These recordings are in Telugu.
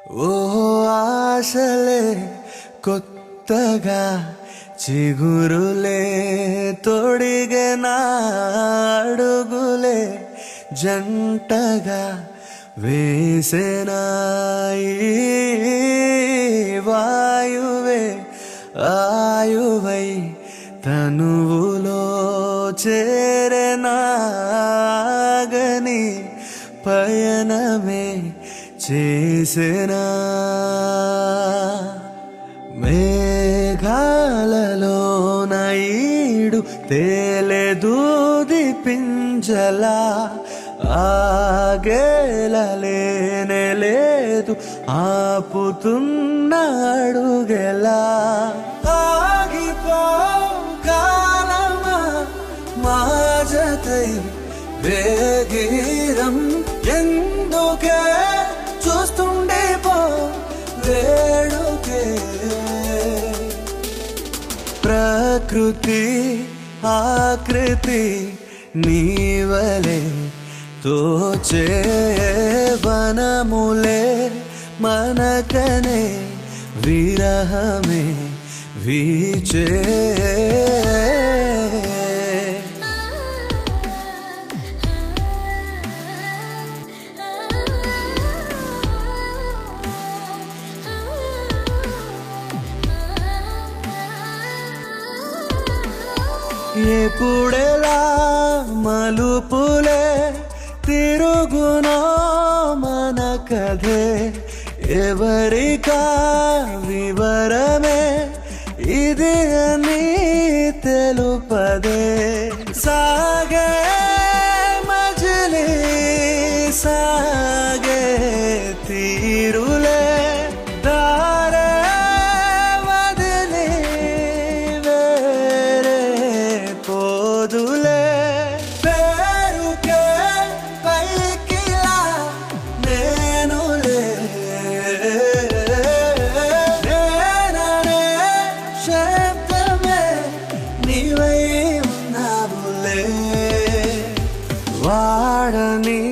ఓ ఆశలే కొత్తగా చిగురులే తొడిగే నా అడుగులే జంటగా వేసేనా ఈ వాయువే ఆయువై తనువులో చేరనాగని పయనమే చేసేనా మేఘాలలో నైడు తేలెదూది పింజలా ఆగేలలేనే లేదు ఆపుతున్న అడుగెలా ఆగిపో కాలమా మాజతై వేగీరం ఎందుకే చూస్తుండే పో వేడుకే ప్రకృతి ఆకృతి నీవలే తోచే వనములే మనకనే విరహమే వీచే ఎప్పుడెలా మలుపులే తిరుగునో మన కథే ఎవరికా వివరమే ఇది అని తెలుపదే సాగే మజిలీ సాగే తీరులే దారే వదిలి వేరే పోదులే పేరుకే పైకిలా నేనులే నేననే శబ్దమే నీవై ఉన్నావులే వాడని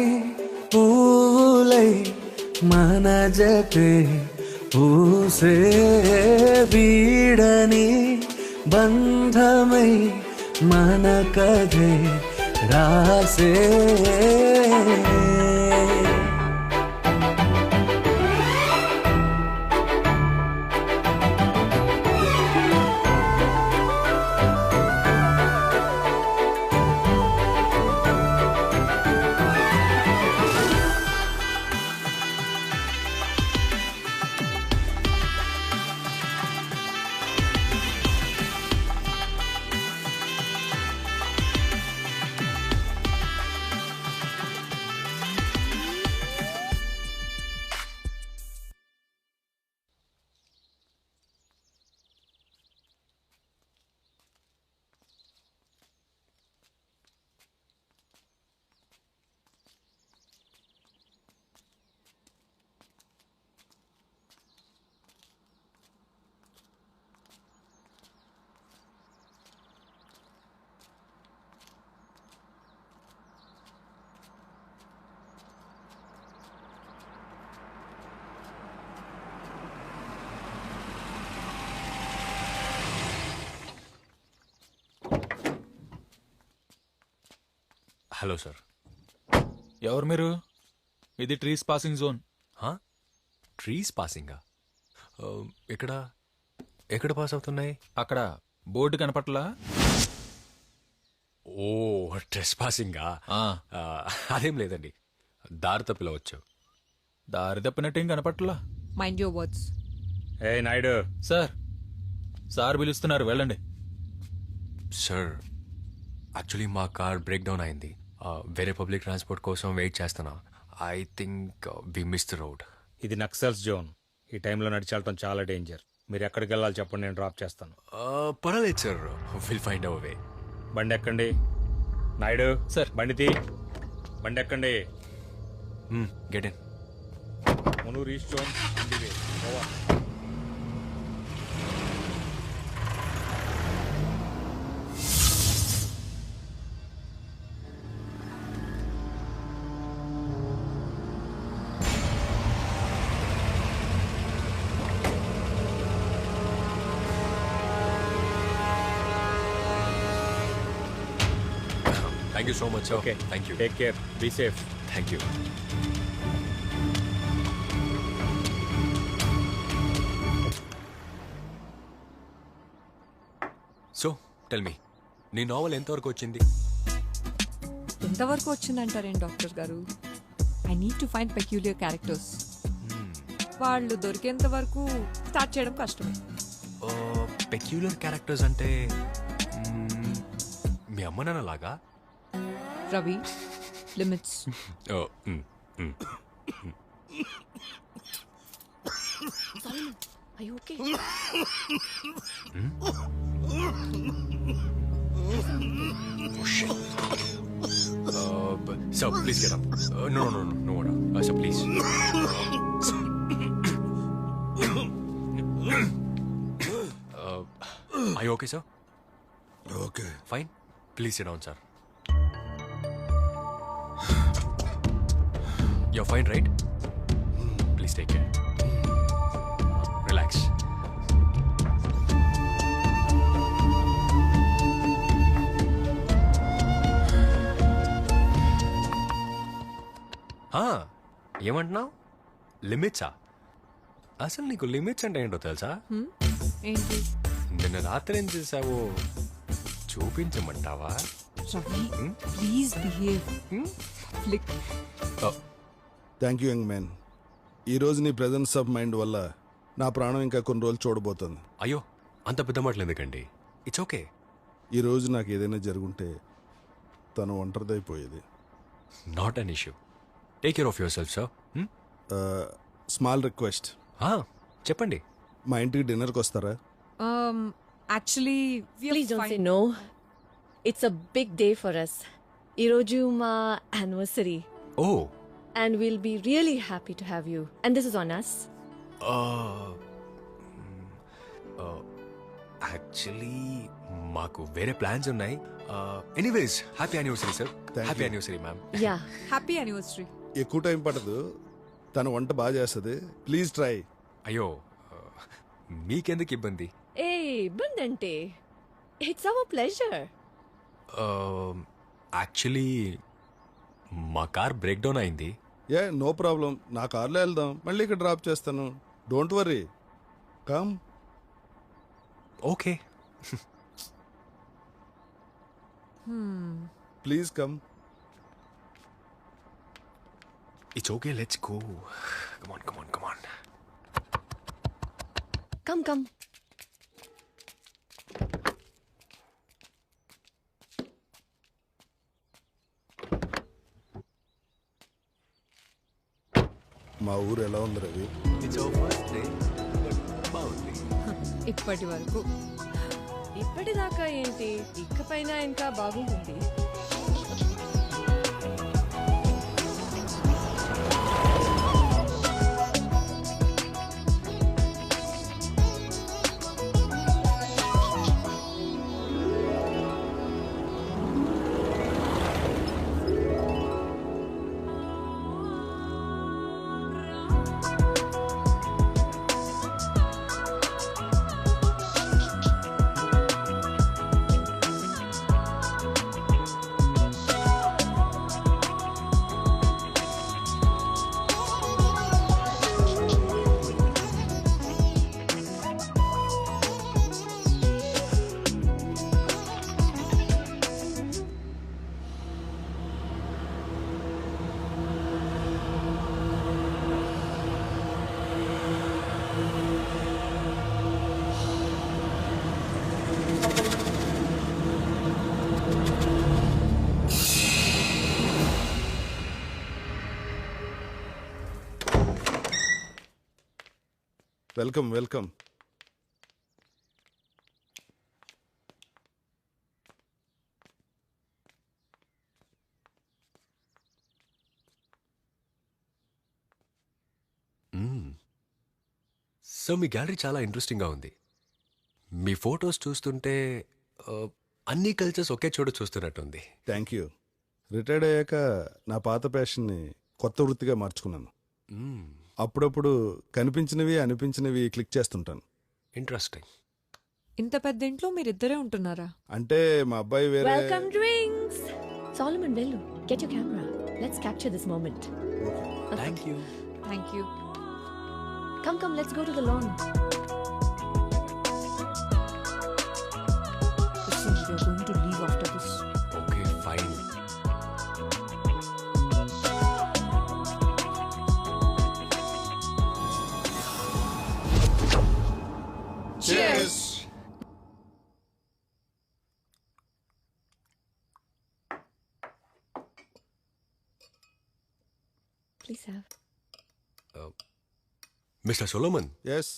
పూలై మన జతే పూసే వీడని బంధమై మన కథే రాసే హలో సార్. ఎవరు మీరు? ఇది ట్రీస్ పాసింగ్ జోన్. ట్రీస్ పాసింగా? ఎక్కడ ఎక్కడ పాస్ అవుతున్నాయి? అక్కడ బోర్డు కనపట్లా? ఓ, ట్రెస్ పాసింగా? అదేం లేదండి, దారి తప్పిలా వచ్చావు. దారి తప్పినట్టేం కనపట్లా. Mind your words. ఏ నాయుడు. సార్ పిలుస్తున్నారు, వెళ్ళండి. సార్, యాక్చువల్లీ మా కార్ బ్రేక్ డౌన్ అయింది. వేరే పబ్లిక్ ట్రాన్స్పోర్ట్ కోసం వెయిట్ చేస్తున్నా. I think we miss the road. ఇది నక్సల్స్ జోన్. ఈ టైంలో నడిచెళ్ళటం చాలా డేంజర్. మీరు ఎక్కడికి వెళ్ళాలి చెప్పండి, నేను డ్రాప్ చేస్తాను. పర్వాలేదు sir, will find our way. బండి ఎక్కండి. నాయుడు సార్. బండి తీ. బండి ఎక్కండి. Get in. Munoor east zone on the way. Over. Thank you so much okay thank you take care be safe. Thank you. So tell me నీ నావల్ ఎంతవరకు వచ్చింది? ఎంతవరకు వచ్చిందంటారేం డాక్టర్ గారు? I need to find peculiar characters. వాళ్ళు దొరికేంత వరకు స్టార్ట్ చేయడం కష్టమే. పెక్యులర్ క్యారెక్టర్స్ అంటే మీ అమ్మ నాన్న లాగా? Ravi, limits. Are you okay? Sir, please get up. No, water. Sir, please. Are you okay, sir? Okay. Fine. Please sit down, sir. You're fine, right? Please take care. Relax. ఏమంటున్నావు? లిమిట్సా? అసలు నీకు లిమిట్స్ అంటే ఏంటో తెలుసా? ఏంటి? నిన్న రాత్రి ఏం చేసావో చూపించమంటావా? Ravi, please behave. Flick. Thank you young man. ఈరోజు నీ ప్రెజెన్స్ ఆఫ్ మైండ్ వల్ల నా ప్రాణం ఇంకా కొన్ని రోజులు చూడబోతుంది. అయ్యో అంత పెద్ద మాటలు ఎందుకండి? It's okay. ఈరోజు నాకు ఏదైనా జరుగుంటే తను ఒంటరిదైపోయేది. Not an issue. Take care of yourself sir. Small request. చెప్పండి. మా ఇంటికి డిన్నర్కి వస్తారా? Actually Please don't say no. It's a big day for us. Iroju ma anniversary. ఓ And we'll be really happy to have you. And this is on us. Actually మాకు వేరే ప్లాన్స్ ఉన్నాయి. Anyways happy anniversary sir. Thank happy you. Anniversary ma'am. Yeah. Happy anniversary. ఎక్కువ టైం పడదు. తను వంట బాగా చేస్తుంది. Please try. అయ్యో మీకెందుకు ఇబ్బంది? Hey, Bandante. It's our pleasure. Actually మా కార్ బ్రేక్ డౌన్ అయింది. No problem. నా కార్లో వెళ్దాం. మళ్ళీ ఇక్కడ డ్రాప్ చేస్తాను. Don't worry. Come. Okay. Please come. It's okay, let's go. Come on. Come. మా ఊరు ఎలా ఉంది Ravi? It's our first day. బాగుంది. ఇప్పటి వరకు. ఇప్పటిదాకా ఏంటి, ఇకపైన ఇంకా బాగుంటుంది. వెల్కమ్. సో మీ గ్యాలరీ చాలా ఇంట్రెస్టింగ్గా ఉంది. మీ ఫొటోస్ చూస్తుంటే అన్ని కల్చర్స్ ఒకే చోట చూస్తున్నట్టుంది. Thank you. రిటైర్డ్ అయ్యాక నా పాత ప్యాషన్ని కొత్త వృత్తిగా మార్చుకున్నాను. అప్పుడప్పుడు కనిపించినవి అనిపించినవి క్లిక్ చేస్తుంటాను. ఇంట్రెస్టింగ్. ఇంత పెద్ద ఇంట్లో మీరిద్దరే ఉంటున్నారా? అంటే మా అబ్బాయి వేరే. Welcome drinks. Solomon Vellu, get your camera. Let's capture this moment. Thank you. Thank you. Come, let's go to the lawn. Listen, we are going to leave after this. Okay fine. Please have. Mister Solomon, yes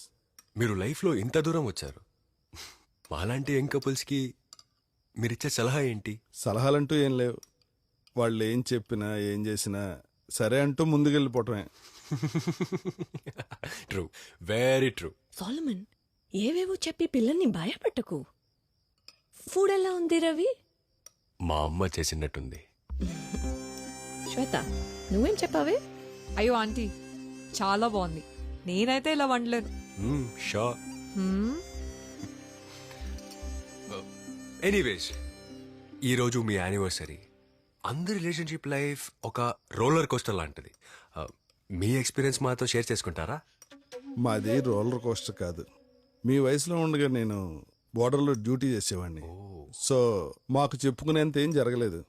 మీరు లైఫ్లో ఇంత దూరం వచ్చారు. మాలాంటి యంగ్ కపుల్స్కి మీరిచ్చే సలహా ఏంటి? సలహాలంటూ ఏం లేవు. వాళ్ళు ఏం చెప్పినా ఏం చేసినా సరే అంటూ ముందుకెళ్ళిపోవటమే. True, very true. Solomon, ఏవేవో చెప్పి పిల్లల్ని భయపెట్టకు. ఫుడ్ ఎలా ఉంది రవి? మా అమ్మ చేసినట్టుంది. శ్వేత, నువ్వేం చెప్పావే? అయ్యో ఆంటీ, చాలా బాగుంది. నేనైతే ఇలా వండలేను. షా. Hmm? ఎనీవేస్, ఈరోజు మీ యానివర్సరీ. అందరి రిలేషన్షిప్ లైఫ్ ఒక రోలర్ కోస్టర్ లాంటిది. మీ ఎక్స్పీరియన్స్ మాతో షేర్ చేసుకుంటారా? మాది రోలర్ కోస్టర్ కాదు. మీ వయసులో ఉండగా నేను బోర్డర్లో డ్యూటీ చేసేవాడిని. సో మాకు చెప్పుకునేంత ఏం జరగలేదు.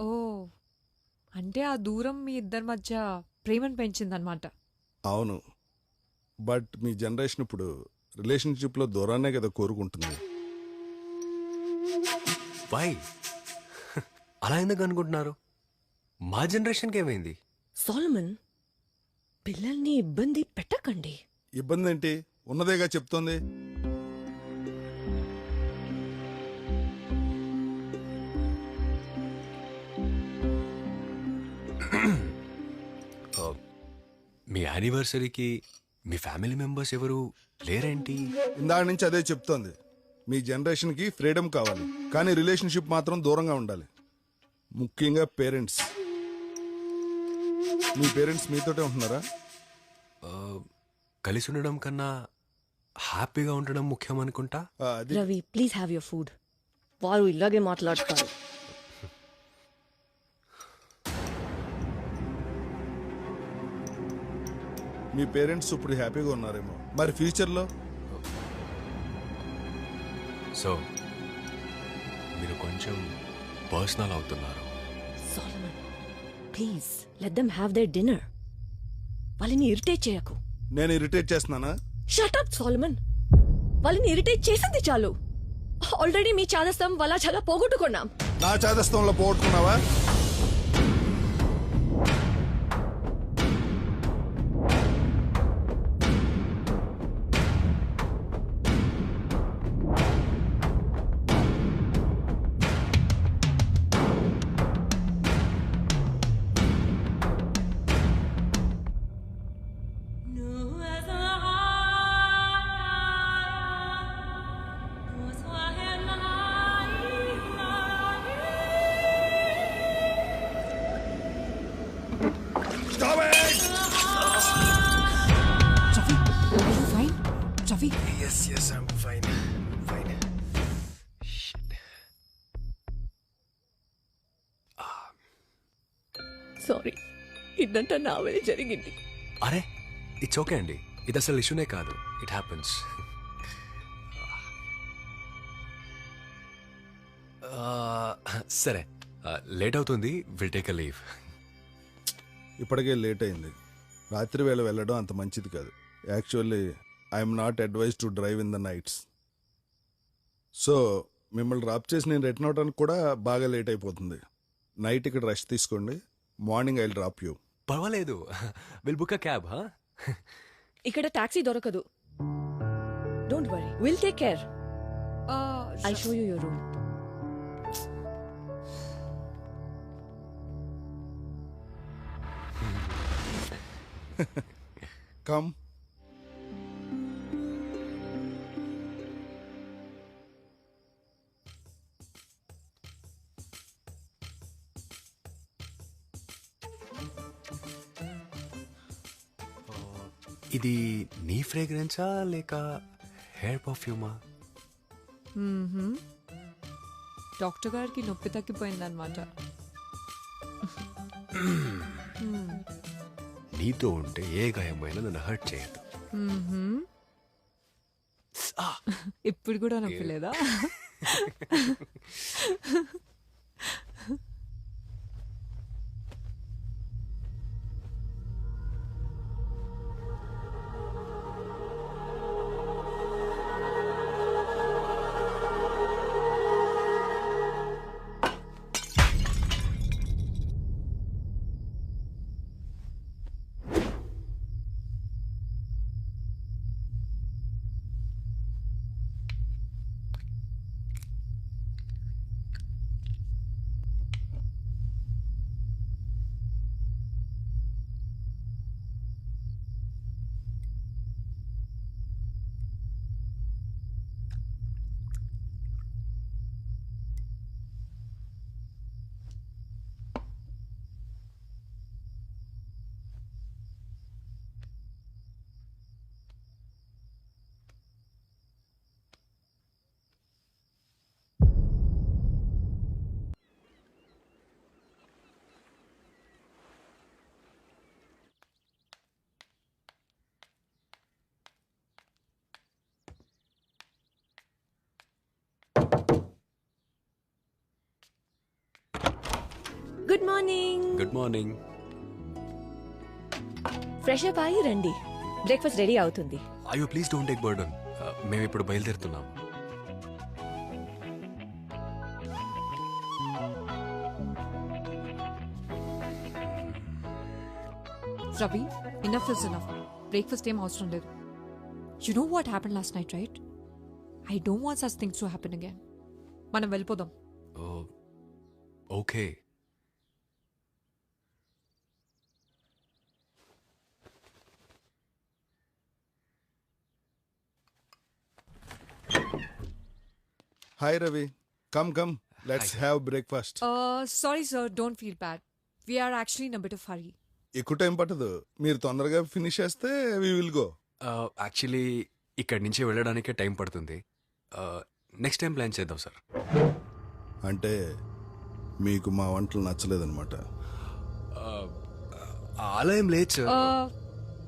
ఓ, అంటే ఆ దూరం మీ ఇద్దరి మధ్య ప్రేమను పెంచిందనమాట. అవును, బట్ మీ జనరేషన్ ఇప్పుడు రిలేషన్షిప్లో దూరాన్నే కదా కోరుకుంటుంది. వై అలా ఎందుకు అనుకుంటున్నారు? మా జనరేషన్కి ఏమైంది? సోలమన్, పిల్లల్ని ఇబ్బంది పెట్టకండి. ఇబ్బంది ఏంటి? ఉన్నదేగా చెప్తోంది. మీ యానివర్సరీకి మీ ఫ్యామిలీ మెంబర్స్ ఎవరు లేరేంటి? ఇందాక నుంచి అదే చెప్తోంది. మీ జనరేషన్కి ఫ్రీడమ్ కావాలి, కానీ రిలేషన్షిప్ మాత్రం దూరంగా ఉండాలి. ముఖ్యంగా పేరెంట్స్. మీ పేరెంట్స్ మీతోటే ఉంటున్నారా? కలిసి ఉండడం కన్నా హ్యాపీగా ఉండడం ముఖ్యం అనుకుంటా. అది Ravi, please have your food. వారు ఇలాగే మాట్లాడతారు. మీ పేరెంట్స్ ఇప్పుడు హ్యాపీగా ఉన్నారేమో, మరి ఫ్యూచర్లో? సో మీరు కొంచెం పర్సనల్ అవుతున్నారు. Solomon, please let them have there dinner. వాళ్ళని ఇరిటేట్ చేయకు. నేను ఇరిటేట్ చేస్తున్నానా? Shut up Solomon. వాళ్ళని ఇరిటేట్ చేసింది చాలు. ఆల్రెడీ మీ చాదస్తం వల్ల చాలా పోగొట్టుకున్నాం. నా చాదస్తంలో పోగొట్టుకున్నావా? Fine Ravi. Yes, I'm fine. Sorry, ఇదంతా నా వల్ల జరిగింది. అరే, ఇట్స్ ఓకే అండి. ఇది అసలు ఇష్యూనే కాదు. It happens. సరే, లేట్ అవుతుంది. Will take a leave. ఇప్పటికే లేట్ అయింది. రాత్రి వేళ వెళ్ళడం అంత మంచిది కాదు. Actually I'm not advise to drive in the nights. So మిమ్మల్ని డ్రాప్ చేసి నేను రిటర్న్ అవడానికి కూడా బాగా లేట్ అయిపోతుంది. నైట్ ఇక్కడ రెస్ట్ తీసుకోండి. Morning I will drop you. పర్వాలేదు. Will book a cab. ఇక్కడ టాక్సీ దొరకదు. Don't worry, will take care. I show you your room. Come. ఇది నీ ఫ్రేగ్రెన్సా లేక హెయిర్ పర్ఫ్యూమా? డాక్టర్ గారికి నొప్పి తగ్గిపోయిందనమాట. నీతో ఉంటే ఏ గాయమైనా నన్ను హర్ట్ చేయదు. ఇప్పుడు కూడా నొప్పలేదా? Good morning. Good morning. Fresh up అయ్యి రండి, బ్రేక్ఫాస్ట్ రెడీ అవుతుంది. అయ్యో ప్లీజ్ డోంట్ టేక్ బర్డన్. మేము ఇప్పుడు బయలుదేరుతున్నాం. Ravi, enough is enough. Breakfast ఏం అవసరం లేదు. You know what happened last night, right? I don't want such things to happen again. మనం వెళ్ళిపోదాం. Okay. Hi Ravi, come let's have breakfast. Sorry sir, don't feel bad. We are actually in a bit of hurry. ఎక్కువ టైం పట్టదు, మీరు తొందరగా ఫినిష్ చేస్తే వి విల్ గో. యాక్చువల్లీ ఇక్కడి నుంచి వెళ్ళడానికే టైం పడుతుంది. నెక్స్ట్ టైం ప్లాన్ చేద్దాం సార్. అంటే మీకు మా వంటలు నచ్చలేదన్నమాట. అలా ఏం లేదు సార్.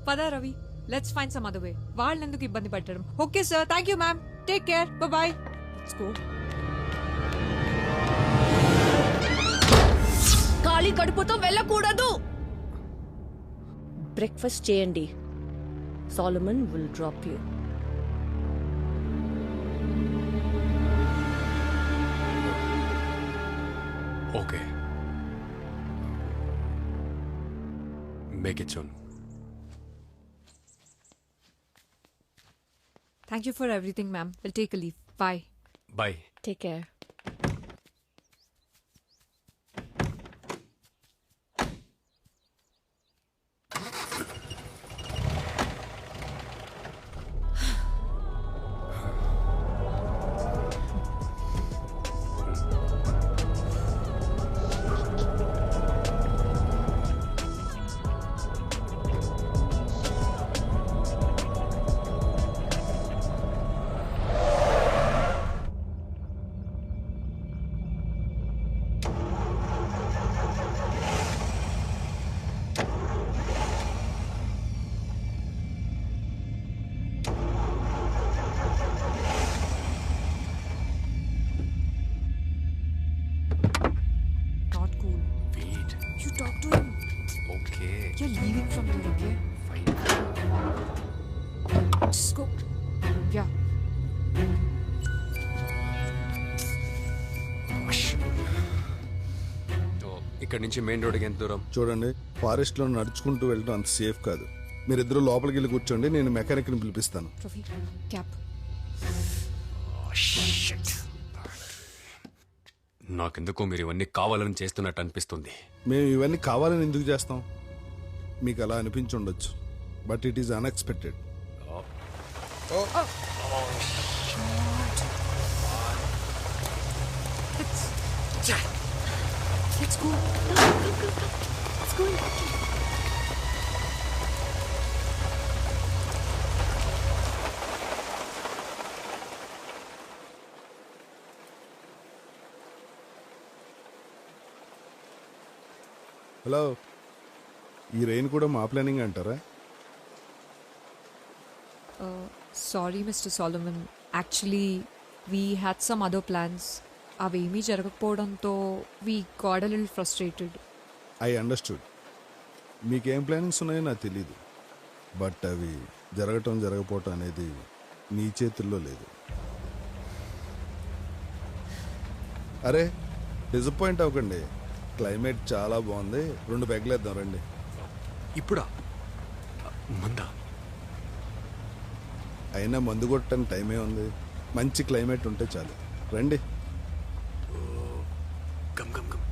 పద Ravi, let's find some other way. వాళ్ళని ఎందుకు ఇబ్బంది పెట్టడం? Okay sir, thank you ma'am, take care, bye. Let's go. ఖాళీ కడుపుతో వెళ్ళకూడదు. బ్రేక్ఫాస్ట్ చేయండి. Solomon will drop you. Okay, make it soon. Thank you for everything, ma'am. We'll take a leave. Bye. Bye. Take care. Not cool. Wait. You talk to him. Okay. You're leaving from here, okay? Fine. Just go. Yeah. ఇక్కడ నుంచి మెయిన్ రోడ్కి ఎంత దూరం? చూడండి, ఫారెస్ట్ లో నడుచుకుంటూ వెళ్ళడం అంత సేఫ్ కాదు. మీరిద్దరూ లోపలికి వెళ్ళి కూర్చోండి, నేను మెకానిక్ ని పిలిపిస్తాను. Ravi, cap. నాకెందుకో మీరు ఇవన్నీ కావాలని చేస్తున్నట్టు అనిపిస్తుంది. మేము ఇవన్నీ కావాలని ఎందుకు చేస్తాం? మీకు అలా అనిపించి ఉండొచ్చు, but it is unexpected. Let's go. Let's go. Hello, ఈ రెయిన్ కూడా మా ప్లానింగ్ అంటారా? Sorry mister Solomon, actually we had some other plans. అవేమీ జరగకపోవడంతో we got a little frustrated. I understood. మీకేం ప్లానింగ్స్ ఉన్నాయో నాకు తెలీదు, బట్ అవి జరగకపోవటం అనేది మీ చేతుల్లో లేదు. అరే, డిసప్పాయింట్ అవ్వకండి. క్లైమేట్ చాలా బాగుంది, 2 పెగ్గలేద్దాం రండి. ఇప్పుడా? మందా? అయినా మందు కొట్టడానికి టైమే ఉంది, మంచి క్లైమేట్ ఉంటే చాలు, రండి. Come come come.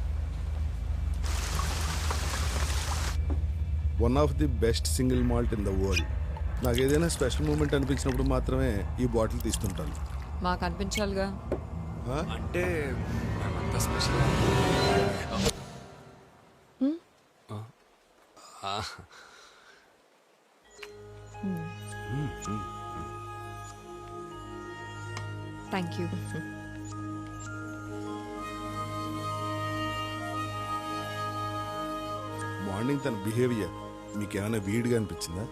One of the best single malt in the world. నాకు ఏదైనా స్పెషల్ మూమెంట్ అనిపించినప్పుడు మాత్రమే ఈ బాటిల్ తీస్తుంటాను. మాకు అనిపించాలిగా. అంటే మనమంతా స్పెషల్. Thank you. మార్నింగ్ తన బిహేవియర్ మీకు ఏమైనా వీడ్గా అనిపించిందా?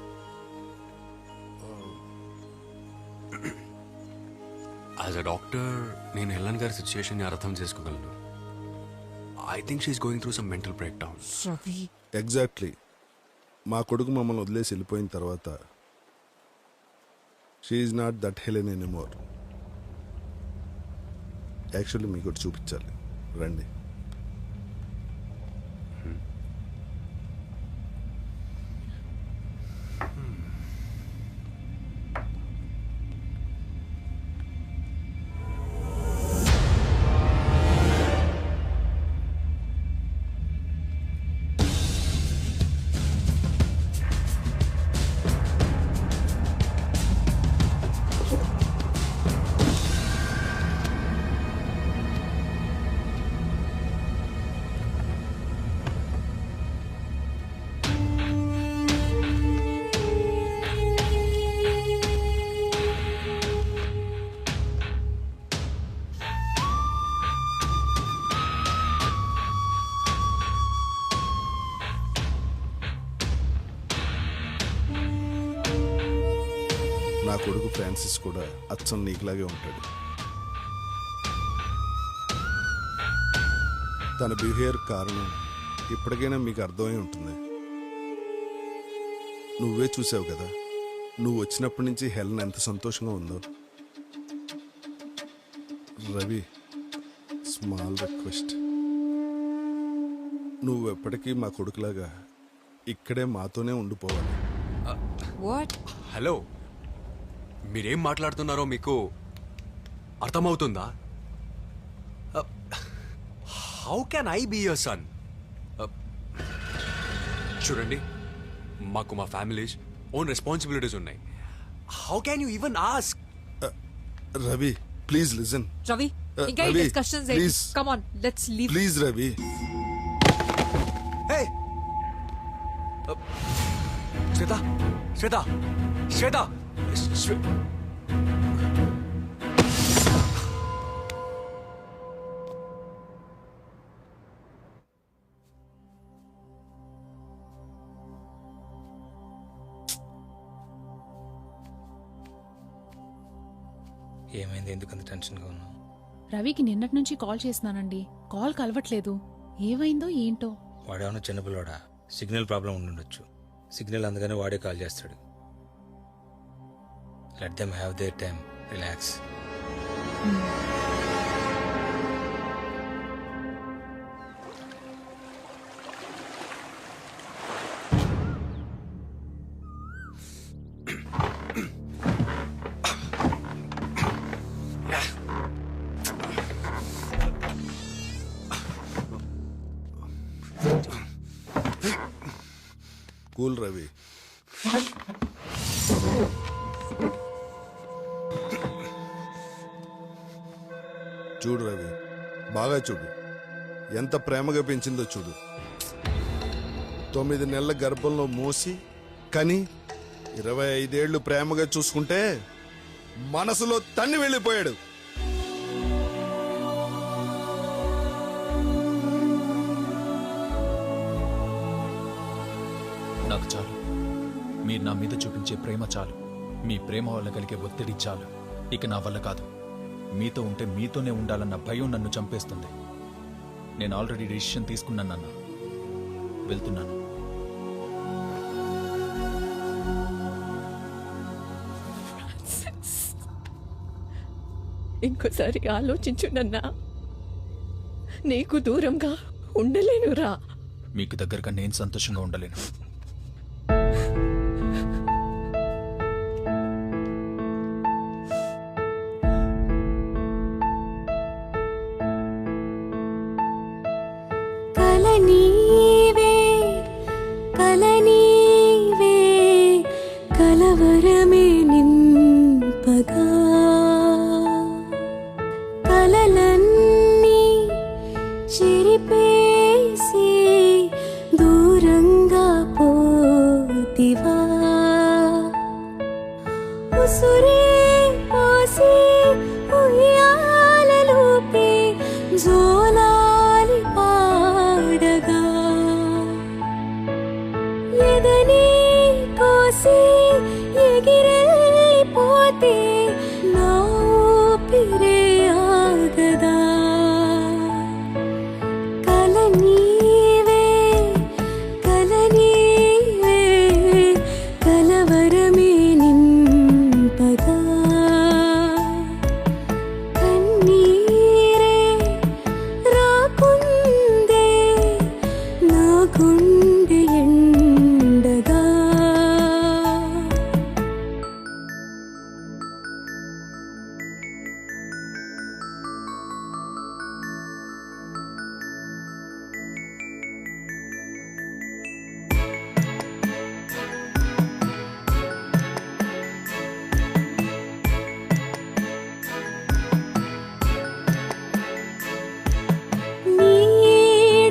యాజ్ అ డాక్టర్ నేను హెలన్ గారి సిచ్యుయేషన్ అర్థం చేసుకోగలను. I think she's going through some mental break down. Ravi, exactly. మా కొడుకు మమ్మల్ని వదిలేసి వెళ్ళిపోయిన తర్వాత she's not that Helen anymore. Actually మీకు ఒకటి చూపించాలి, రండి. నా కొడుకు ఫ్రాన్సిస్ కూడా అచ్చం నీకులాగే ఉంటాడు. తన బిహేవియర్ కారణం ఇప్పటికైనా మీకు అర్థమై ఉంటుంది. నువ్వే చూసావు కదా, నువ్వు వచ్చినప్పటి నుంచి హెలెన్ ఎంత సంతోషంగా ఉందో. రవి, స్మాల్ రిక్వెస్ట్, నువ్వు ఎప్పటికీ మా కొడుకులాగా ఇక్కడే మాతోనే ఉండిపోవాలి. వాట్? హలో, మీరేం మాట్లాడుతున్నారో మీకు అర్థమవుతుందా? How can I be your son? చూడండి, మాకు మా ఫ్యామిలీస్ ఓన్ రెస్పాన్సిబిలిటీస్ ఉన్నాయి. How can you even ask? Ravi, please listen. Ravi, ఇంకా ఈ Ravi, discussions please. Come on, let's leave. Please Ravi. Hey! Shweta! Shweta! Shweta! ఏమైంది? ఎందుకంత టెన్షన్గా ఉన్నావు? రవికి నిన్నటి నుంచి కాల్ చేస్తున్నానండి, కాల్ కలవట్లేదు. ఏమైందో ఏంటో. వాడేమన్నా చిన్నపిల్లోడా? సిగ్నల్ ప్రాబ్లం ఉండుండొచ్చు. సిగ్నల్ అందుకని వాడే కాల్ చేస్తాడు. Let them have their time, relax. Cool Ravi. చూడు రవి, బాగా చూడు, ఎంత ప్రేమగా పెంచిందో చూడు. 9 నెలల గర్భంలో మోసి కని 25 ఏళ్ళు ప్రేమగా చూసుకుంటే మనసులో తన్ని వెళ్ళిపోయాడు. నాకు చాలు. మీరు నా మీద చూపించే ప్రేమ చాలు. మీ ప్రేమ వల్ల కలిగే ఒత్తిడి చాలు. ఇక నా వల్ల కాదు. మీతో ఉంటే మీతోనే ఉండాలన్న భయం నన్ను చంపేస్తుంది. నేను ఆల్రెడీ డెసిషన్ తీసుకున్నాను నాన్న. వెళ్తున్నాను. ఇంకోసారి ఆలోచించు నన్నా. నీకు దూరంగా ఉండలేనురా. మీకు దగ్గరగా నేను సంతోషంగా ఉండలేను. కలనీవే కలనీవే కలవరమే నింపగా కలలన్నీ చెరిపేసి దూరంగా పోతివా ఉసురే పోసి ఉయ్యాలలోపే జోలాలి పాడగా ఎదని కోసి ఎగిరెళ్ళిపోతే నా ఊపిరే ఆగదా కలనీవే కలనీవే కలవరమే నింపగా కన్నీరే రాకుందే నా గుండె ఎండగా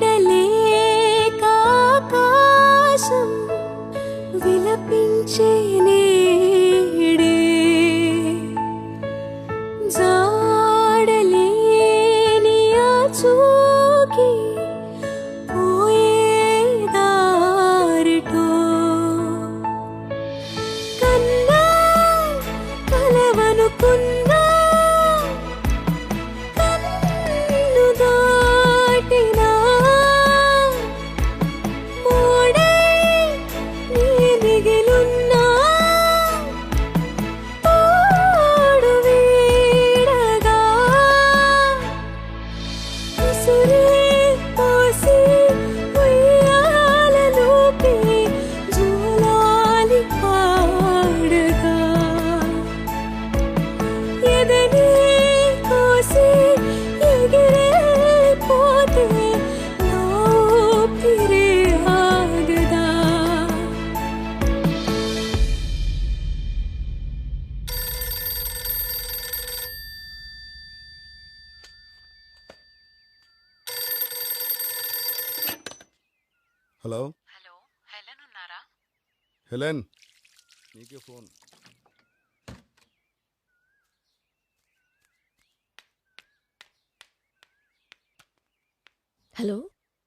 నీడలేక ఆకాశం విలపించే నేడే జాడలేని ఆ చూకి పోయే దారిటో కన్నా కలవనుకున్నా కన్ను దాటినా మోడే నీ మిగిలున్నా తోడు వీడగా ఉసురే పోసి ఉయ్యాలలోపే జోలాలి పాడగా ఎదని కోసి ఎగిరెళ్ళిపోతే నా ఊపిరే ఆగదా హలో హలో, హెలెన్ ఉన్నారా? హెలెన్, నీకే phone. Hello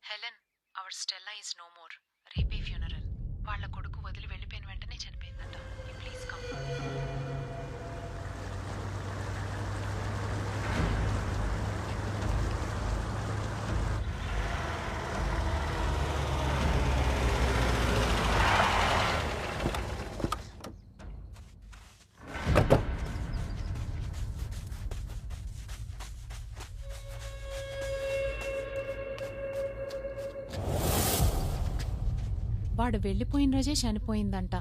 Helen, our Stella is no more. రేపే ఫ్యూనరల్. వాళ్ళ కొడుకు వదిలి వెళ్ళిపోయిన వెంటనే చనిపోయిందంట. You please come. వాడు వెళ్ళిపోయిన రోజే చనిపోయిందంట.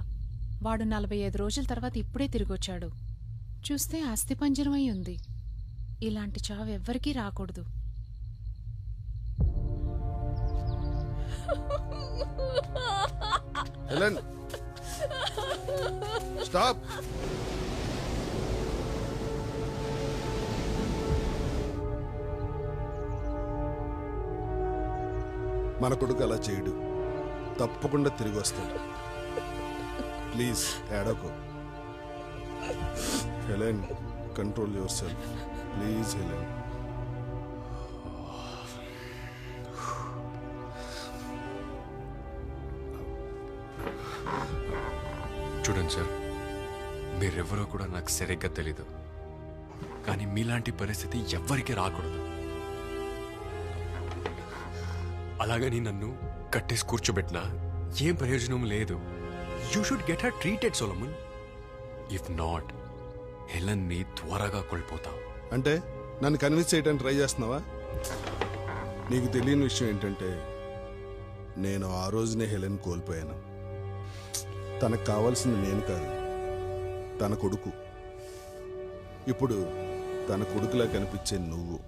వాడు 45 రోజుల తర్వాత ఇప్పుడే తిరిగొచ్చాడు. చూస్తే అస్థిపంజరమై ఉంది. ఇలాంటి చావు ఎవ్వరికీ రాకూడదు. Helen, stop. మన కొడుకు అలా చేయడు. తప్పకుండా తిరిగి వస్తాడు. ప్లీజ్ ఏడకు. Helen, control your self please. Helen, చూడండి సార్, మీరెవరో కూడా నాకు సరిగ్గా తెలీదు, కానీ మీలాంటి పరిస్థితి ఎవ్వరికీ రాకూడదు. అలాగని నన్ను కట్టేసి కూర్చోబెట్టినా ఏం ప్రయోజనం లేదు. You should get her treated Solomon. If not, హెలన్ని త్వరగా కోల్పోతావు. అంటే నన్ను కన్విన్స్ చేయడానికి ట్రై చేస్తున్నావా? నీకు తెలియని విషయం ఏంటంటే నేను ఆ రోజునే హెలెన్ కోల్పోయాను. తనకు కావాల్సింది నేను కాదు, తన కొడుకు. ఇప్పుడు తన కొడుకులా కనిపించే నువ్వు.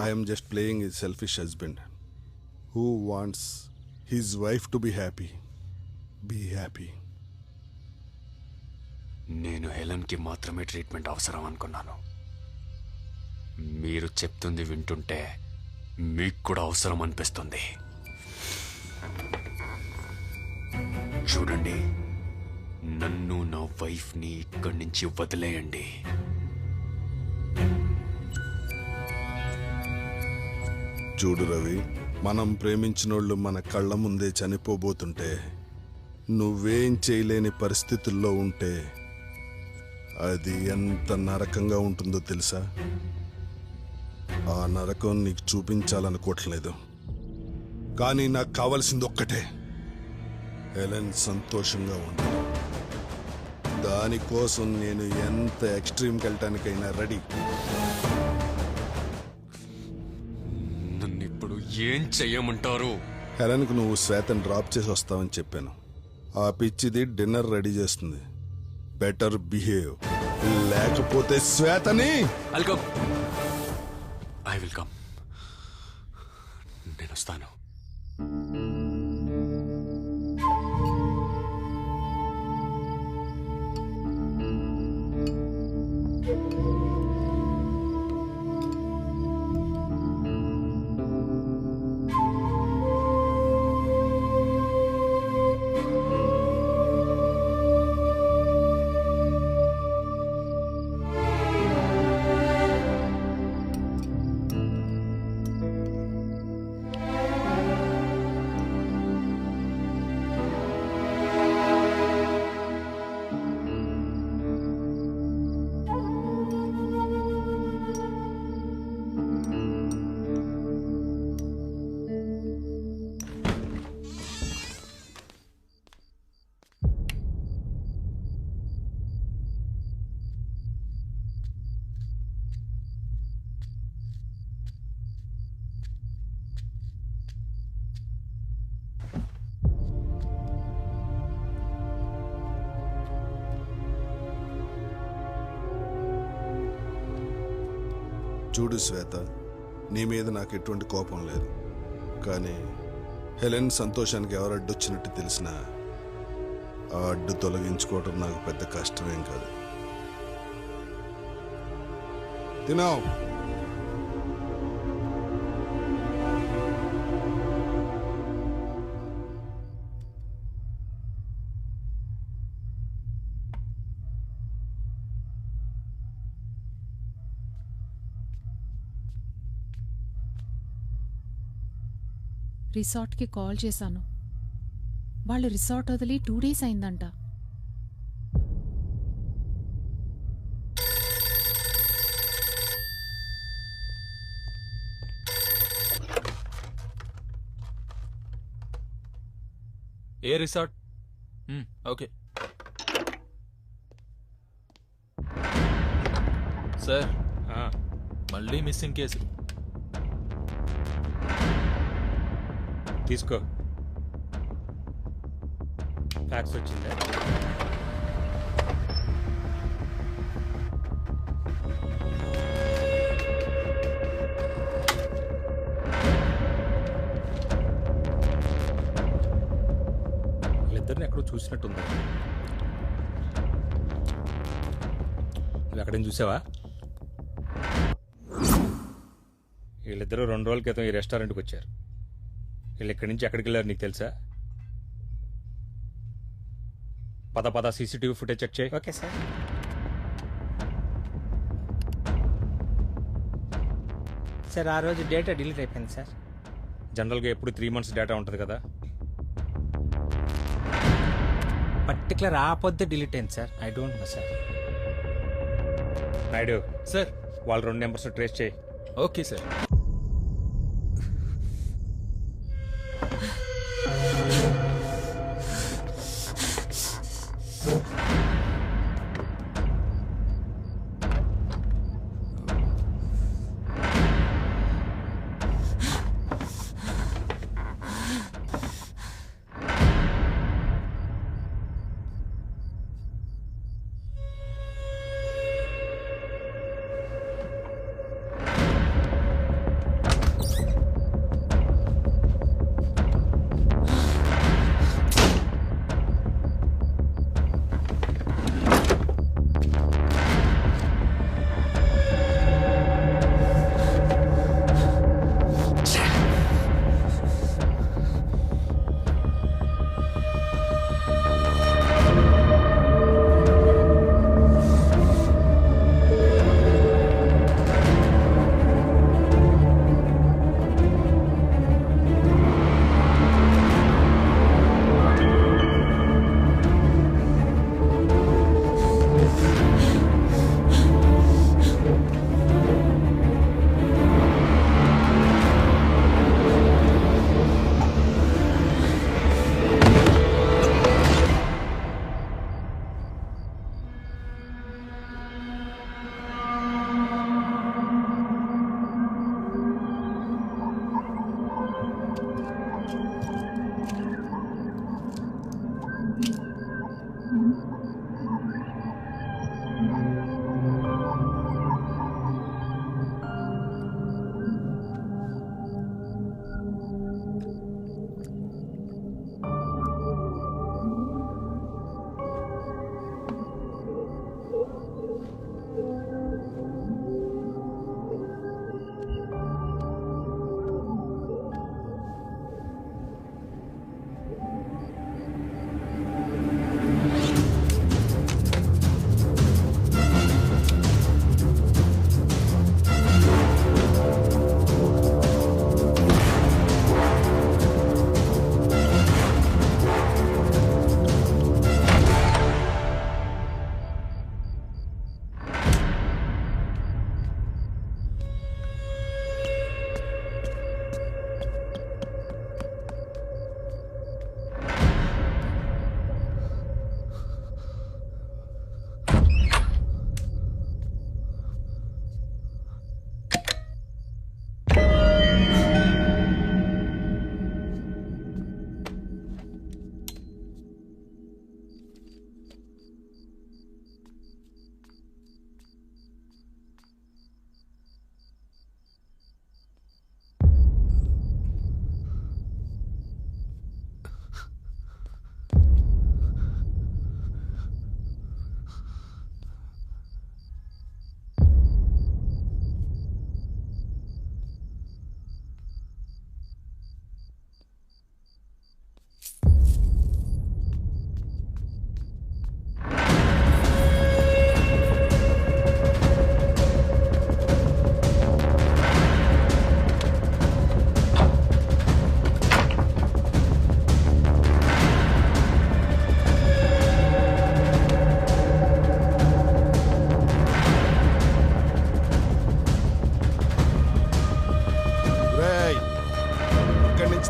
I'm just playing his selfish husband who wants his wife to be happy. Be happy. నేను హెలెన్కి మాత్రమే ట్రీట్మెంట్ అవసరం అనుకున్నాను. మీరు చెప్తుంది వింటుంటే మీకు కూడా అవసరం అనిపిస్తుంది. చూడండి, నన్ను నా వైఫ్ని ఇక్కడి నుంచి వదిలేయండి. చూడు రవి, మనం ప్రేమించినోళ్ళు మన కళ్ళ ముందే చనిపోబోతుంటే నువ్వేం చేయలేని పరిస్థితుల్లో ఉంటే అది ఎంత నరకంగా ఉంటుందో తెలుసా? ఆ నరకం నీకు చూపించాలనుకోవట్లేదు, కానీ నాకు కావాల్సింది ఒక్కటే, హెలెన్ సంతోషంగా ఉంది. దానికోసం నేను ఎంత ఎక్స్ట్రీమ్కి వెళ్ళటానికైనా రెడీ. నన్ను ఇప్పుడు ఏం చెయ్యమంటారు? హెలెన్కు నువ్వు శ్వేతను డ్రాప్ చేసి వస్తావని చెప్పాను. ఆ పిచ్చిది డిన్నర్ రెడీ చేస్తుంది. బెటర్ బిహేవ్, లేకపోతే శ్వేతని. I will come. నేను వస్తాను. చూడు శ్వేత, నీ మీద నాకు ఎటువంటి కోపం లేదు, కానీ హెలెన్ సంతోషానికి ఎవరు అడ్డొచ్చినట్టు తెలిసినా ఆ అడ్డు తొలగించుకోవటం నాకు పెద్ద కష్టమేం కాదు. తినావు. రిసార్ట్కి కాల్ చేశాను. వాళ్ళు రిసార్ట్ వదిలి 2 days అయిందంట. ఏ రిసార్ట్? ఓకే సార్, మళ్ళీ మిస్సింగ్ కేసు. తీసుకో. ఫ్యాక్స్ వచ్చిందా? వాళ్ళిద్దరిని ఎక్కడో చూసినట్టుంది. నువ్వు ఎక్కడైనా చూసావా? వీళ్ళిద్దరూ 2 రోజుల క్రితం ఈ రెస్టారెంట్కి వచ్చారు. వీళ్ళు ఇక్కడి నుంచి ఎక్కడికి వెళ్ళారు నీకు తెలుసా? పద సీసీటీవీ ఫుటేజ్ చెక్ చేయి. Okay sir. సార్ ఆ రోజు డేటా డిలీట్ అయిపోయింది సార్. జనరల్గా ఎప్పుడు 3 months డేటా ఉంటుంది కదా. పర్టికులర్ ఆ పొద్దు డిలీట్ అయింది sir. I don't know sir. Naidu, sir. వాళ్ళ 2 నెంబర్స్ ట్రేస్ చేయి. Okay sir.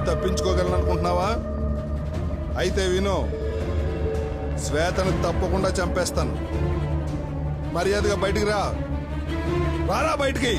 తప్పించుకోగలనుకుంటున్నావా? అయితే విను, శ్వేతను తప్పకుండా చంపేస్తాను. మర్యాదగా బయటికి రా. రారా బయటికి.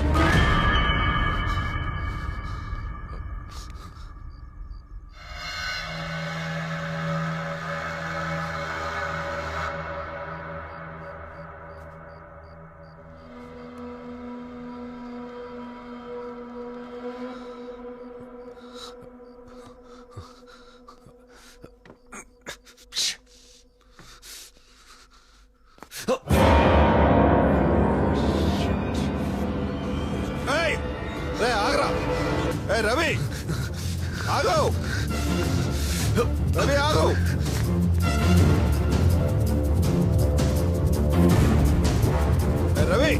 రవి ఆగు, రవి ఆగు. రవి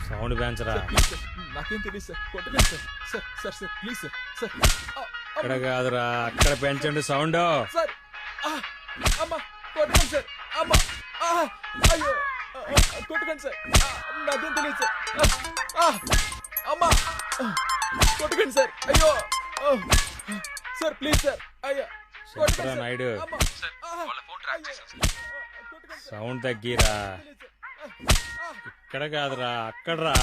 సౌండ్ పెంచరా. నాకేం తెలియదు సార్. కొట్టకండి sir. Sir sir sir please sir. Sir ఇక్కడ కాదురా, అక్కడ పెంచండి సౌండ్. సార్ అమ్మా కొట్టకండి సార్. అమ్మా అయ్యో కొట్టకండి సార్. నాకేం తెలియదు సార్. అమ్మా కొట్టకండి సార్. అయ్యో సార్ ప్లీజ్ సార్. అయ్యా చెప్పరా నాయుడు, సౌండ్ తగ్గిరా. ఇక్కడ కాదురా, అక్కడరా.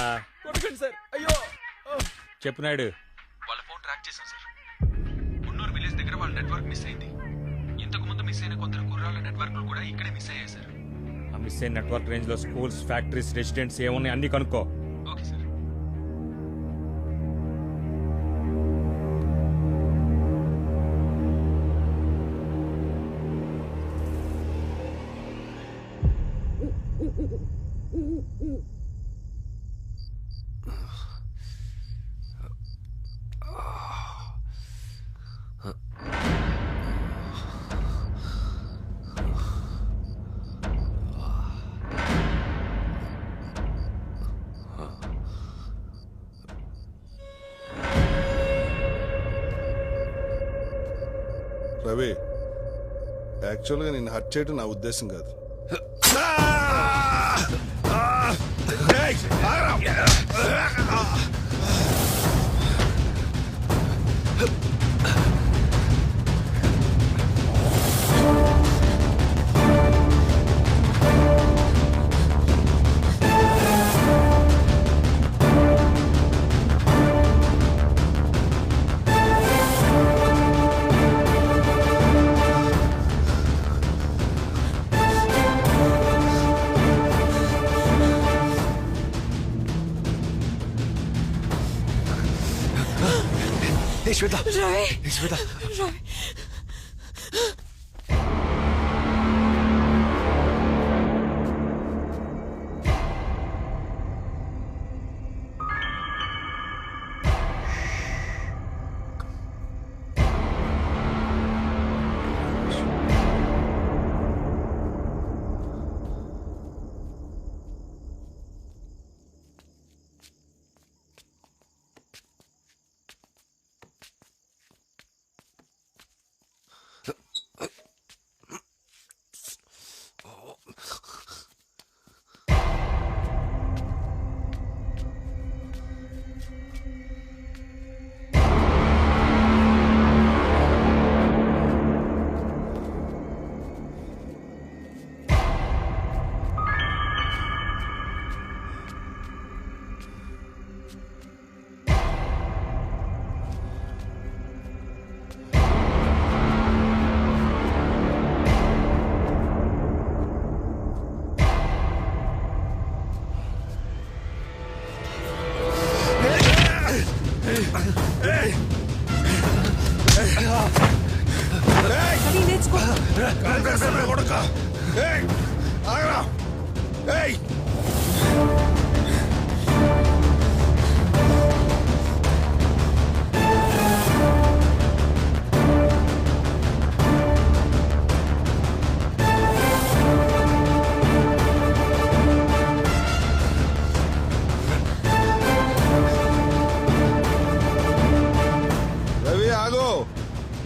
కొట్టకండి సార్. అయ్యో చెప్పు నాయుడు. వాళ్ళ ఫోన్ ట్రాక్ చేశాం సార్. మున్నూరు విలేజ్ దగ్గర వాళ్ళ నెట్వర్క్ మిస్ అయింది. ఇంతకు ముందు మిస్ అయిన కొందరు కుర్రాళ్ళ నెట్వర్క్లు కూడా ఇక్కడే మిస్ అయ్యాయి సార్. ఆ మిస్ అయిన నెట్వర్క్ రేంజ్ లో స్కూల్స్, ఫ్యాక్టరీస్, రెసిడెంట్స్ ఏమున్నాయి అన్ని కనుక్కో. Okay sir. రవి, యాక్చువల్గా నేను హర్ట్ చేయడం నా ఉద్దేశం కాదు. శ్వేత రవి శ్వేత రవి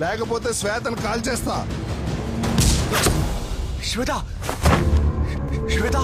లేకపోతే శ్వేతను కాల్ చేస్తా. శ్వేత శ్వేత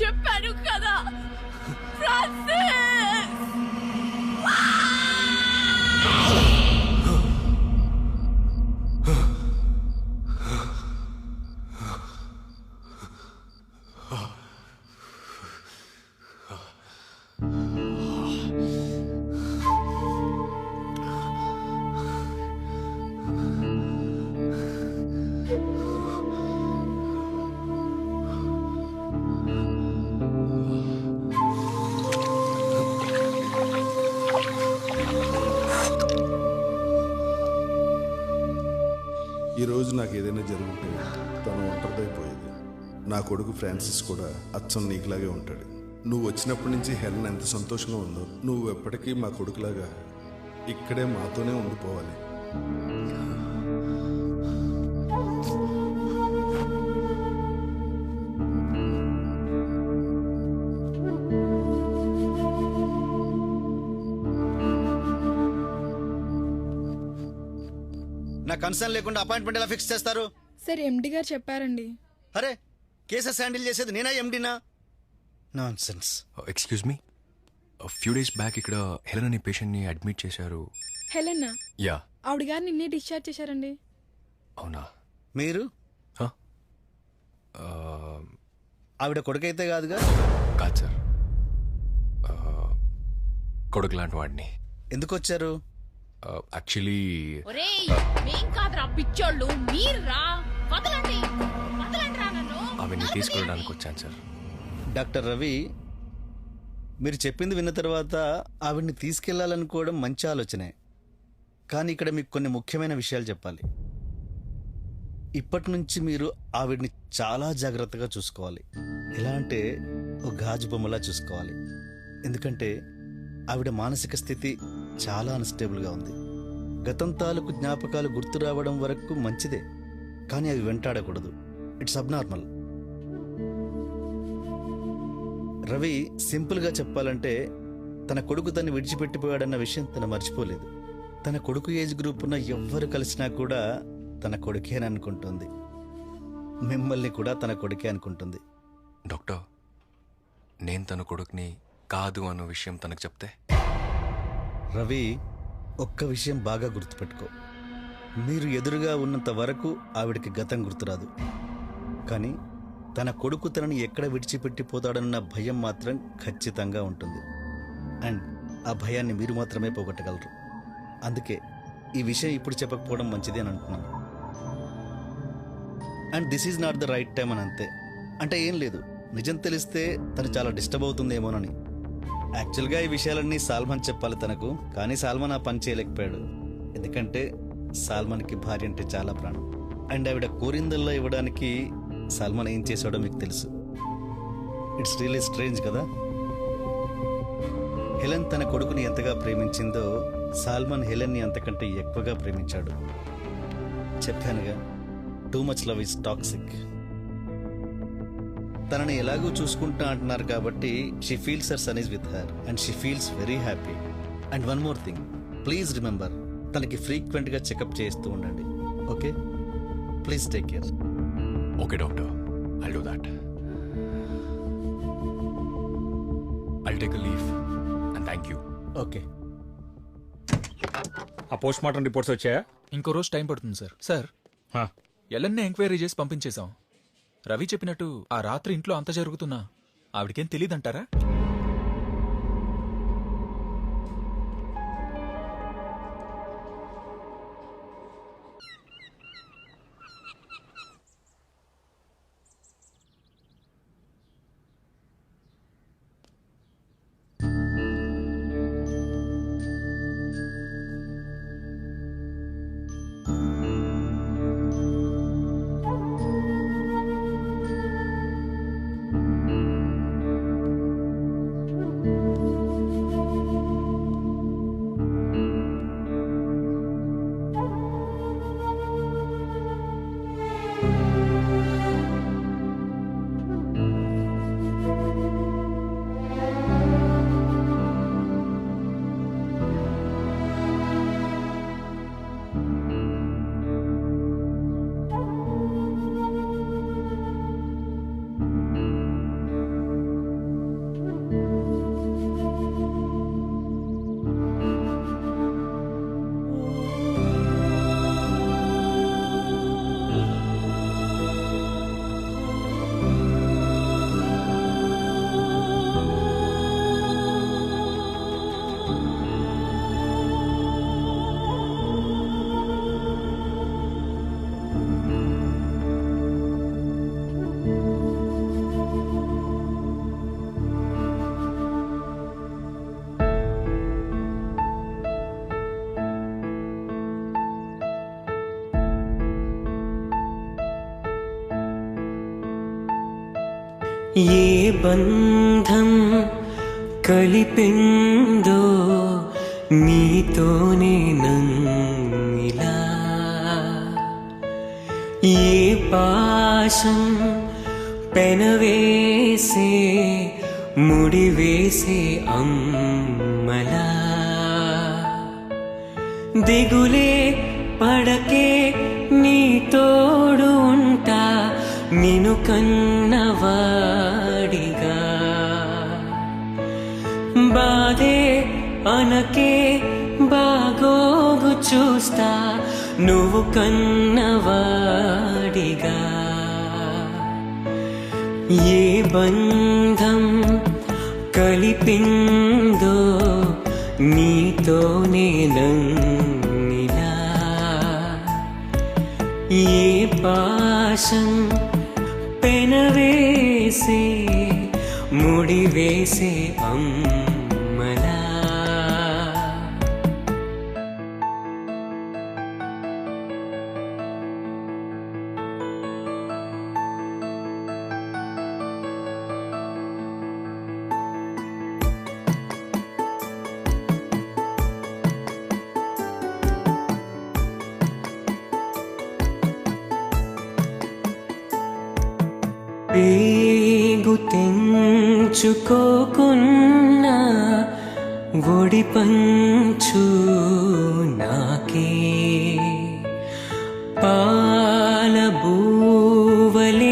చెప్పాను కదా ఫ్రాన్సిస్. ఈరోజు నాకు ఏదైనా జరుగుంటే తను ఒంటరిదైపోయేది. నా కొడుకు ఫ్రాన్సిస్ కూడా అచ్చం నీకులాగే ఉంటాడు. నువ్వు వచ్చినప్పటి నుంచి హెలెన్ ఎంత సంతోషంగా ఉందో, నువ్వు ఎప్పటికీ మా కొడుకులాగా ఇక్కడే మాతోనే ఉండిపోవాలి. నా కన్సర్న్ లేకుండా అపాయింట్మెంట్ ఎలా ఫిక్స్ చేస్తారు? సార్ ఎండి గారు చెప్పారండి. అరే కేసెస్ హ్యాండిల్ చేసేది నేనా ఎండినా? Nonsense. Excuse me, few days back ఇక్కడ హెలెన్ అనే పేషెంట్ని అడ్మిట్ చేశారు. హెలెన్నా? యా. ఆవిడ గారు నిన్నే డిశ్చార్జ్ చేశారండి. అవునా? మీరు ఆవిడ కొడుకైతే కాదుగా? కాదు సార్, కొడుకు లాంటి వాడిని. ఎందుకు వచ్చారు? యాక్చువల్లీ ఆమెని తీసుకెళ్ళడానికి వచ్చాను సార్. డాక్టర్ రవి, మీరు చెప్పింది విన్న తర్వాత ఆవిడ్ని తీసుకెళ్లాలనుకోవడం మంచి ఆలోచనే. కానీ ఇక్కడ మీకు కొన్ని ముఖ్యమైన విషయాలు చెప్పాలి. ఇప్పటి నుంచి మీరు ఆవిడ్ని చాలా జాగ్రత్తగా చూసుకోవాలి. ఎలా అంటే ఒక గాజు బొమ్మలా చూసుకోవాలి. ఎందుకంటే ఆవిడ మానసిక స్థితి చాలా అన్స్టేబుల్గా ఉంది. గతం తాలూకు జ్ఞాపకాలు గుర్తు రావడం వరకు మంచిదే, కానీ అవి వెంటాడకూడదు. It's abnormal. రవి సింపుల్గా చెప్పాలంటే తన కొడుకు తను విడిచిపెట్టిపోయాడన్న విషయం తను మర్చిపోలేదు. తన కొడుకు ఏజ్ గ్రూప్ ఉన్న ఎవ్వరు కలిసినా కూడా తన కొడుకే అని అనుకుంటుంది. మిమ్మల్ని కూడా తన కొడుకే అనుకుంటుంది. డాక్టర్, నేను తన కొడుకుని కాదు అన్న విషయం తనకు చెప్తే? రవి, ఒక్క విషయం బాగా గుర్తుపెట్టుకో. మీరు ఎదురుగా ఉన్నంత వరకు ఆవిడకి గతం గుర్తురాదు. కానీ తన కొడుకు తనని ఎక్కడ విడిచిపెట్టిపోతాడన్న భయం మాత్రం ఖచ్చితంగా ఉంటుంది. అండ్ ఆ భయాన్ని మీరు మాత్రమే పోగొట్టగలరు. అందుకే ఈ విషయం ఇప్పుడు చెప్పకపోవడం మంచిది అని అంటున్నాను. And this is not the right time అని అంతే. అంటే ఏం లేదు, నిజం తెలిస్తే తను చాలా డిస్టర్బ్ అవుతుందేమోనని. యాక్చువల్గా ఈ విషయాలన్నీ సాల్మన్ చెప్పాలి తనకు, కానీ సాల్మన్ ఆ పని చేయలేకపోయాడు. ఎందుకంటే సాల్మన్కి భార్య అంటే చాలా ప్రాణం. అండ్ ఆవిడ కోరిందల్లా ఇవ్వడానికి సాల్మన్ ఏం చేశాడో మీకు తెలుసు. ఇట్స్ రియల్లీ స్ట్రేంజ్ కదా. హెలెన్ తన కొడుకుని ఎంతగా ప్రేమించిందో సాల్మన్ హెలెన్ని అంతకంటే ఎక్కువగా ప్రేమించాడు. చెప్పానుగా, too much love is toxic. తనని ఎలాగూ చూసుకుంటా అంటున్నారు కాబట్టి she feels her son is with her and she feels very happy. And one more thing, please remember, తనకి ఫ్రీక్వెంట్గా చెకప్ చేస్తూ ఉండండి. Okay? Please take care. Okay doctor, I'll do that. I'll take a leave and thank you. Okay. ఆ పోస్ట్ మార్టం రిపోర్ట్స్ వచ్చాయా? ఇంకో రోజు టైం పడుతుంది సార్. సార్, ఎల్లన్నీ ఎంక్వైరీ చేసి పంపించేశాం. రవి చెప్పినట్టు ఆ రాత్రి ఇంట్లో అంత జరుగుతున్నా ఆవిడకేం తెలీదంటారా? ఏ బంధం కలిపిందో నీతోనే నన్నిలా, ఏ పాశం పెనవేసే ముడివేసే అమ్మలా, దిగులే పడకే తోడు ఉంటా నిను కన్నవాడిగా బాధే అనకే బాగోగు చూస్తా నువ్వు కన్నవాడిగా ఏ బంధం కలిపిందో నీతోనే నన్నిలా ఏ పాశం పెనవేసే ముడివేసే అమ్మలా పేగు తెంచుకోకున్నా ఒడి పంచు నాకే పాల బూవలేకున్నా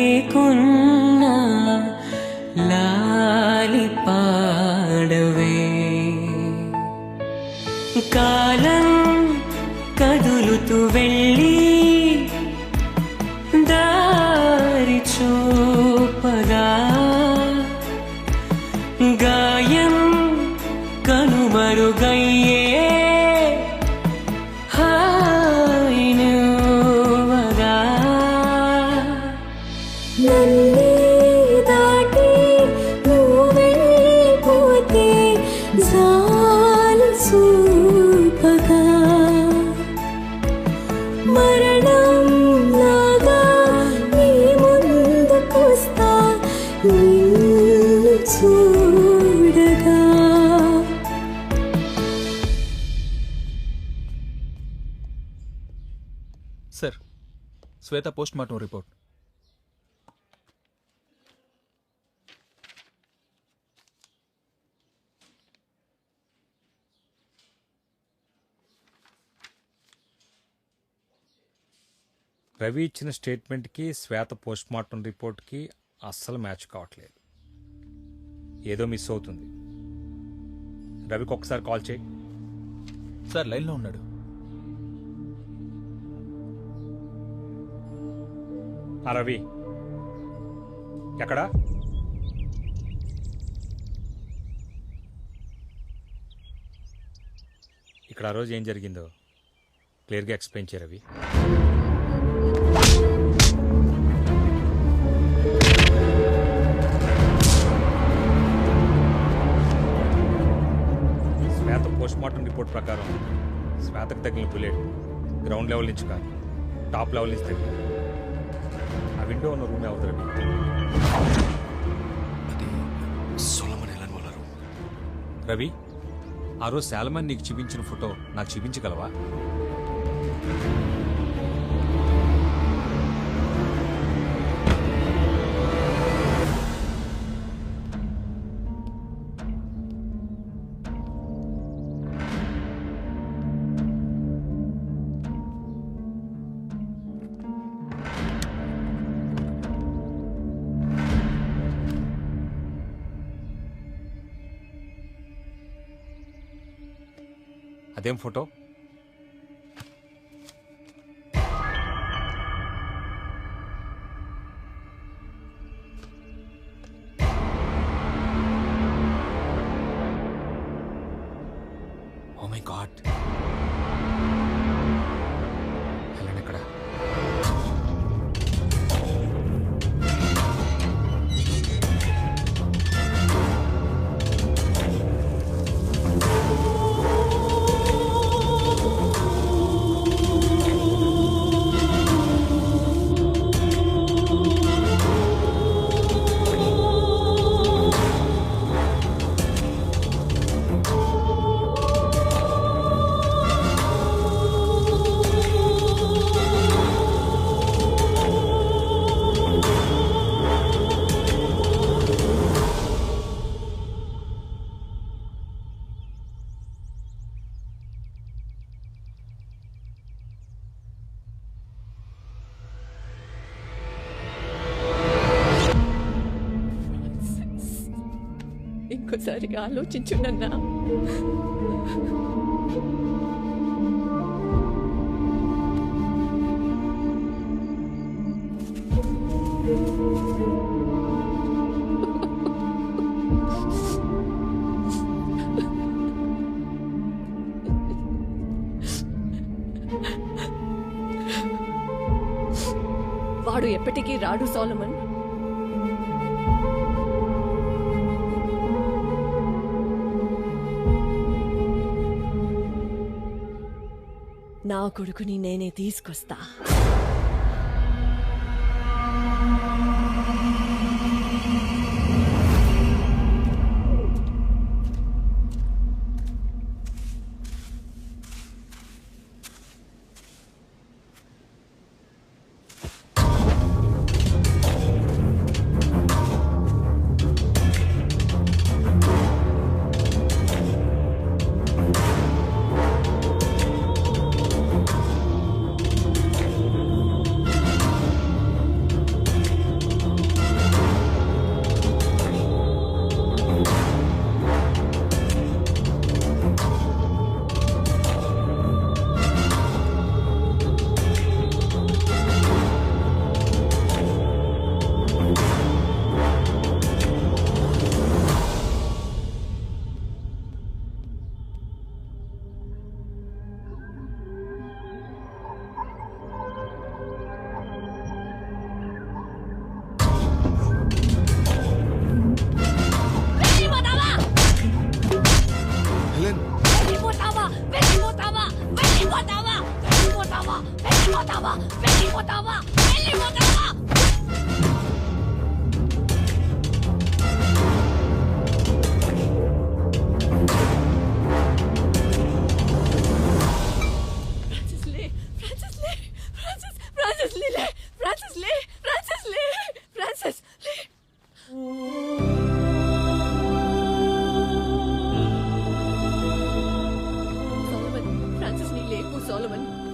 లాలి పాడవే కాలం కదులుతూ వెళ్ళి దారి చూపగా గాయం కనుమరుగయ్యే హాయినువగా నన్నే దాటి నువ్వెళ్ళిపోతే జాలి చూపగా మరణం లాగా నీ ముందుకొస్తా నిన్ను చూడగా సార్ శ్వేత పోస్ట్ మార్టం రిపోర్ట్. రవి ఇచ్చిన స్టేట్మెంట్కి శ్వేత పోస్ట్ మార్టం రిపోర్ట్కి అస్సలు మ్యాచ్ కావట్లేదు. ఏదో మిస్ అవుతుంది. రవికి ఒకసారి కాల్ చేయి. సార్ లైన్లో ఉన్నాడు. రవి ఎక్కడా? ఇక్కడ ఆ రోజు ఏం జరిగిందో క్లియర్గా ఎక్స్ప్లెయిన్ చేయ రవి. శ్వేత పోస్ట్ మార్టం రిపోర్ట్ ప్రకారం శ్వేతకు తగిలిన బుల్లెట్ గ్రౌండ్ లెవెల్ నుంచి కాదు, టాప్ లెవెల్ నుంచి తగిలింది. ఆ విండో ఉన్న రూమే అవుతుంది రవి. అది సొలమన్ ఎలన్ వాళ్ళ రూమ్. రవి, ఆ రోజు సాల్మన్ నీకు చూపించిన ఫోటో నాకు చూపించగలవా? అదేం photo? Oh my god, Helen ఎక్కడ? ఒక్కసారిగా ఆలోచించు నన్నా. వాడు ఎప్పటికీ రాడు సోలమన్. నా కొడుకుని నేనే తీసుకొస్తా.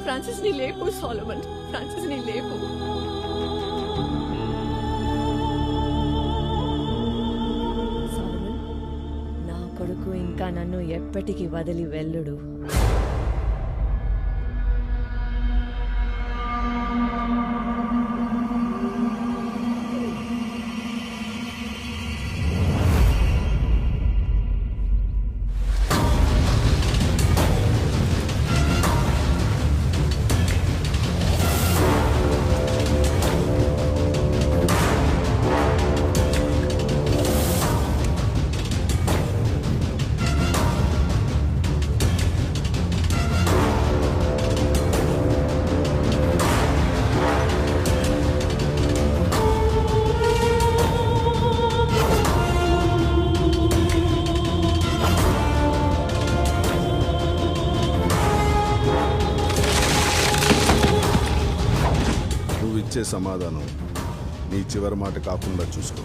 ఫ్రాన్సిస్ ని లేపు సోలమన్, ఫ్రాన్సిస్ ని లేపు. సోలమన్, నా కొడుకు ఇంకా నన్ను ఎప్పటికీ వదిలి వెళ్ళుడు. ఇచ్చే సమాధానం నీ చివరి మాట కాకుండా చూసుకో.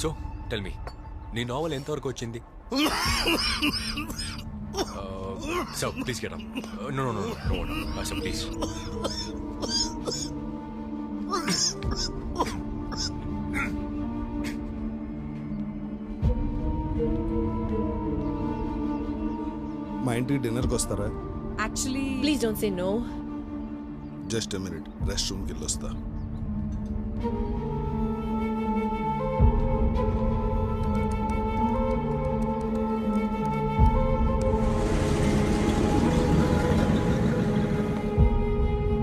సో టెల్ మీ, నీ నావల్ ఎంతవరకు వచ్చింది? So please get up. No no no no so please. మా ఇంటికి డిన్నర్కి వస్తారా? Actually please don't say no. Just a minute, rest రూమ్కి వెళ్ళొస్తా.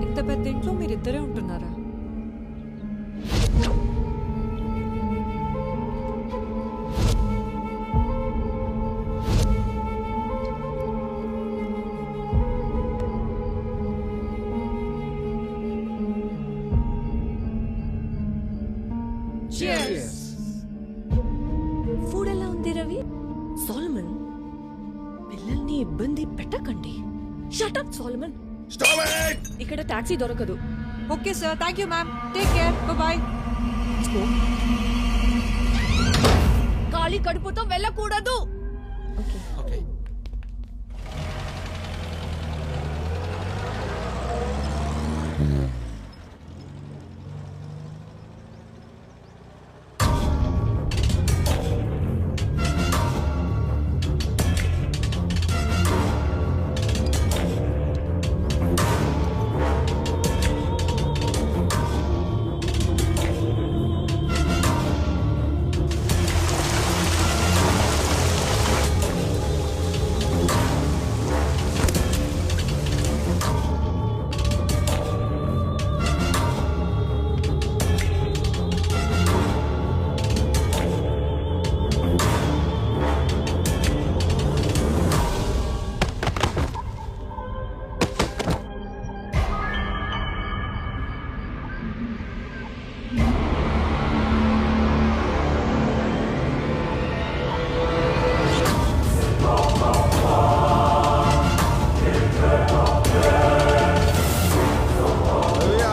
ఇంత పెద్ద ఇంట్లో మీరిద్దరే ఉంటున్నారా? ఫుడ్ ఎలా ఉంది Ravi? Solomon, shut up Solomon. Stop it! ఇక్కడ టాక్సీ దొరకదు. Okay, sir. Thank you, ma'am. Take care. Bye-bye. ఖాళీ కడుపుతో వెళ్ళకూడదు. ఓకే రవి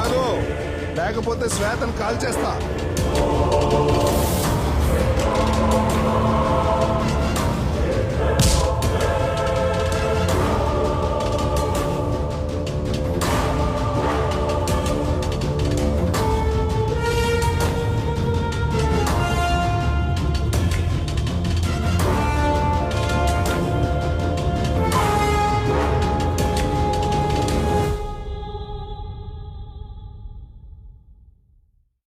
ఆగు, లేకపోతే శ్వేతను కాల్ చేస్తా.